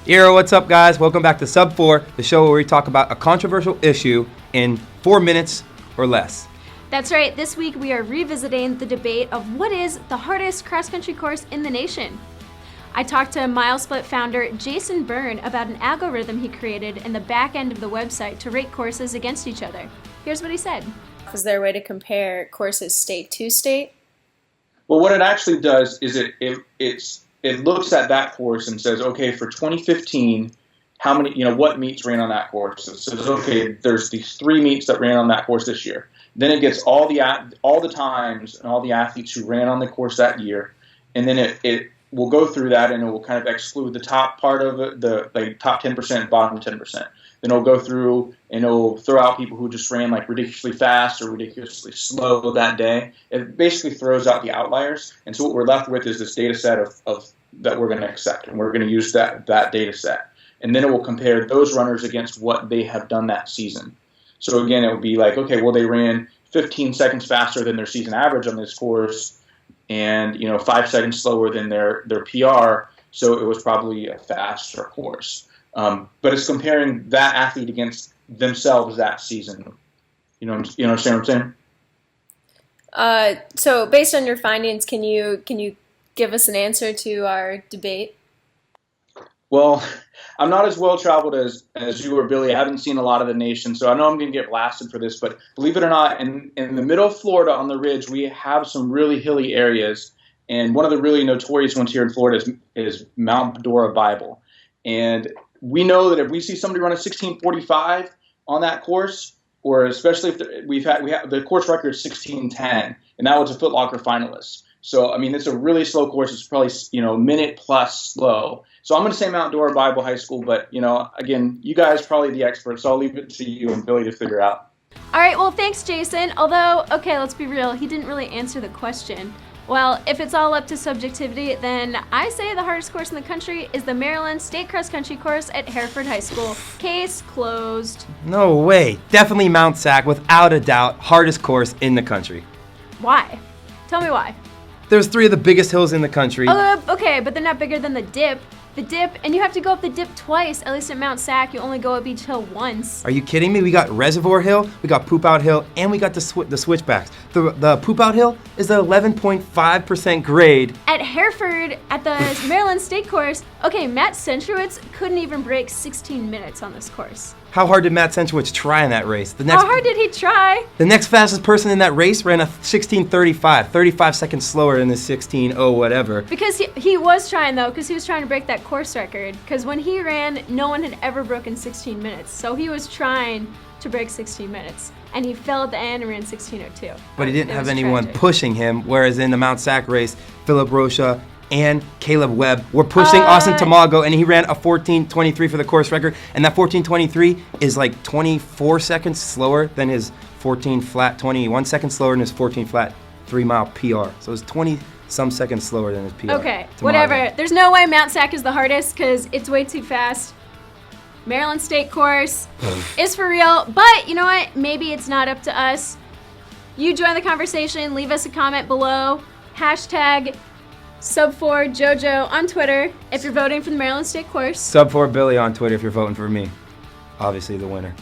Yo, what's up, guys? Welcome back to Sub 4, the show where we talk about a controversial issue in 4 minutes or less. That's right. This week we are revisiting the debate of what is the hardest cross-country course in the nation. I talked to MileSplit founder Jason Byrne about an algorithm he created in the back end of the website to rate courses against each other. Here's what he said. Is there a way to compare courses state to state? Well, what it actually does is it looks at that course and says, okay, for 2015, how many, what meets ran on that course? It says, okay, there's these 3 meets that ran on that course this year. Then it gets all the times and all the athletes who ran on the course that year, and then it will go through that and it will kind of exclude the top part of it, the top 10%, bottom 10%. Then it'll go through and it'll throw out people who just ran like ridiculously fast or ridiculously slow that day. It basically throws out the outliers, and so what we're left with is this data set of that we're going to accept, and we're going to use that data set. And then it will compare those runners against what they have done that season. So again, it would be like, okay, well, they ran 15 seconds faster than their season average on this course, and 5 seconds slower than their PR, so it was probably a faster course. But it's comparing that athlete against themselves that season. You understand what I'm saying? So based on your findings, can you give us an answer to our debate? Well, I'm not as well traveled as you or Billy. I haven't seen a lot of the nation, so I know I'm going to get blasted for this. But believe it or not, in the middle of Florida on the ridge, we have some really hilly areas. And one of the really notorious ones here in Florida is Mount Dora Bible. And we know that if we see somebody run a 16:45 on that course, or especially if we have the course record is 16:10, and that was a Foot Locker finalist. So, I mean, it's a really slow course. It's probably, minute plus slow. So I'm going to say Mount Dora Bible High School, but, again, you guys probably the experts, so I'll leave it to you and Billy to figure out. All right, well, thanks, Jason. Although, okay, let's be real, he didn't really answer the question. Well, if it's all up to subjectivity, then I say the hardest course in the country is the Maryland State Cross Country course at Hereford High School. Case closed. No way. Definitely Mount Sac, without a doubt, hardest course in the country. Why? Tell me why. There's 3 of the biggest hills in the country. Okay, but they're not bigger than the dip. The dip, and you have to go up the dip twice. At least at Mount Sac, you only go up each hill once. Are you kidding me? We got Reservoir Hill, we got Poop Out Hill, and we got the switchbacks. The Poop Out Hill is the 11.5% grade. At Hereford, at the Maryland State course, okay, Matt Centrowitz couldn't even break 16 minutes on this course. How hard did Matt Centrowitz try in that race? How hard did he try? The next fastest person in that race ran a 16:35, 35 seconds slower than the 16:0 whatever. Because he was trying, though, because he was trying to break that course record. Because when he ran, no one had ever broken 16 minutes. So he was trying to break 16 minutes. And he fell at the end and ran 16:02. But he didn't have anyone pushing him, whereas in the Mount Sac race, Philip Rocha and Caleb Webb were pushing Austin Tamago, and he ran a 14:23 for the course record, and that 14:23 is like 24 seconds slower than his 14 flat, 21 seconds slower than his 14 flat 3-mile PR. So it's 20-some seconds slower than his PR. Okay, whatever. There's no way Mount Sac is the hardest because it's way too fast. Maryland State course is for real, but you know what? Maybe it's not up to us. You join the conversation, leave us a comment below. Hashtag Sub4Jojo on Twitter if you're voting for the Maryland State course. Sub4Billy on Twitter if you're voting for me. Obviously the winner.